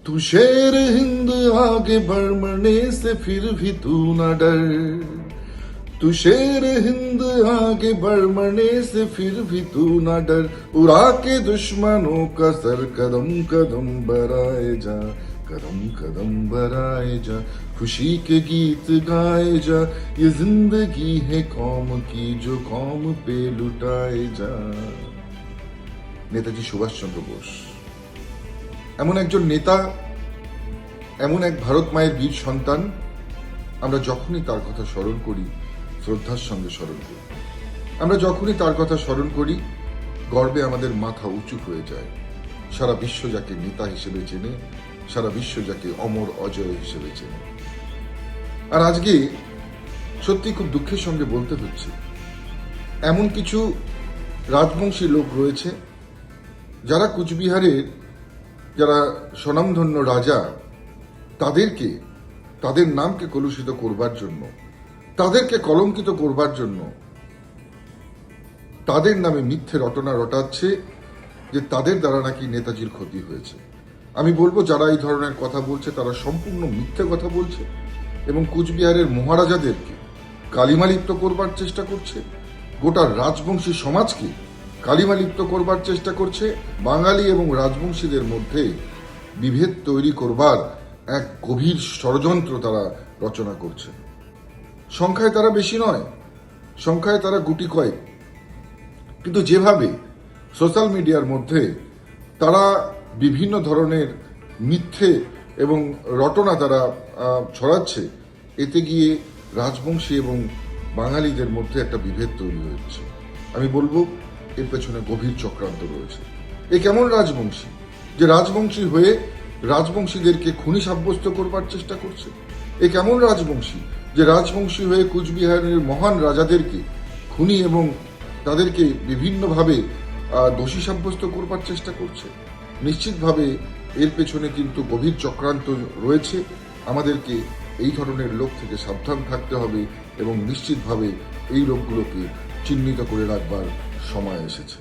तू शेर हिंद आगे बढ़ने से फिर भी तू न डर, तू शेर हिंद आगे बढ़ने से फिर भी तू न डर, उड़ा के दुश्मनों का सर कदम कदम बढ़ाए जा, कदम कदम बढ़ाए जा, खुशी के गीत गाए जा, ये जिंदगी है कौम की जो कौम पे लुटाए जा। নেতাজি সুভাষচন্দ্র বোস এমন একজন নেতা, এমন এক ভারত মায়ের বীর সন্তান, আমরা যখনই তার কথা স্মরণ করি শ্রদ্ধার সঙ্গে স্মরণ করি। আমরা যখনই তার কথা স্মরণ করি গর্বে আমাদের মাথা উঁচু হয়ে যায়। সারা বিশ্ব যাকে নেতা হিসেবে চেনে, সারা বিশ্ব যাকে অমর অজয় হিসেবে চেনে। আর আজকে সত্যি খুব দুঃখের সঙ্গে বলতে হচ্ছে, এমন কিছু রাজবংশী লোক রয়েছে যারা কুচবিহারের যারা স্বনামধন্য রাজা, তাদেরকে, তাদের নামকে কলুষিত করবার জন্য, তাদেরকে কলঙ্কিত করবার জন্য তাদের নামে মিথ্যে রটনা রটাচ্ছে যে তাদের দ্বারা নাকি নেতাজির ক্ষতি হয়েছে। আমি বলবো যারা এই ধরনের কথা বলছে তারা সম্পূর্ণ মিথ্যে কথা বলছে এবং কুচবিহারের মহারাজাদেরকে কালিমালিপ্ত করবার চেষ্টা করছে, গোটা রাজবংশী সমাজকে কালিমালিপ্ত করবার চেষ্টা করছে, বাঙালি এবং রাজবংশীদের মধ্যে বিভেদ তৈরি করবার এক গভীর ষড়যন্ত্র তারা রচনা করছে। সংখ্যায় তারা বেশি নয়, সংখ্যায় তারা গুটি কয়েক, কিন্তু যেভাবে সোশ্যাল মিডিয়ার মধ্যে তারা বিভিন্ন ধরনের মিথ্যে এবং রটনা তারা ছড়াচ্ছে, এতে গিয়ে রাজবংশী এবং বাঙালিদের মধ্যে একটা বিভেদ তৈরি হচ্ছে। আমি বলবো এর পেছনে গভীর চক্রান্ত রয়েছে। এ কেমন রাজবংশী যে রাজবংশী হয়ে রাজবংশীদেরকে খুনি সাব্যস্ত করবার চেষ্টা করছে? এ কেমন রাজবংশী যে রাজবংশী হয়ে কুচবিহারের মহান রাজাদেরকে খুনি এবং তাদেরকে বিভিন্নভাবে দোষী সাব্যস্ত করবার চেষ্টা করছে? নিশ্চিতভাবে এর পেছনে কিন্তু গভীর চক্রান্ত রয়েছে। আমাদেরকে এই ধরনের লোক থেকে সাবধান থাকতে হবে এবং নিশ্চিতভাবে এই লোকগুলোকে চিহ্নিত করে রাখবার সময় এসেছে।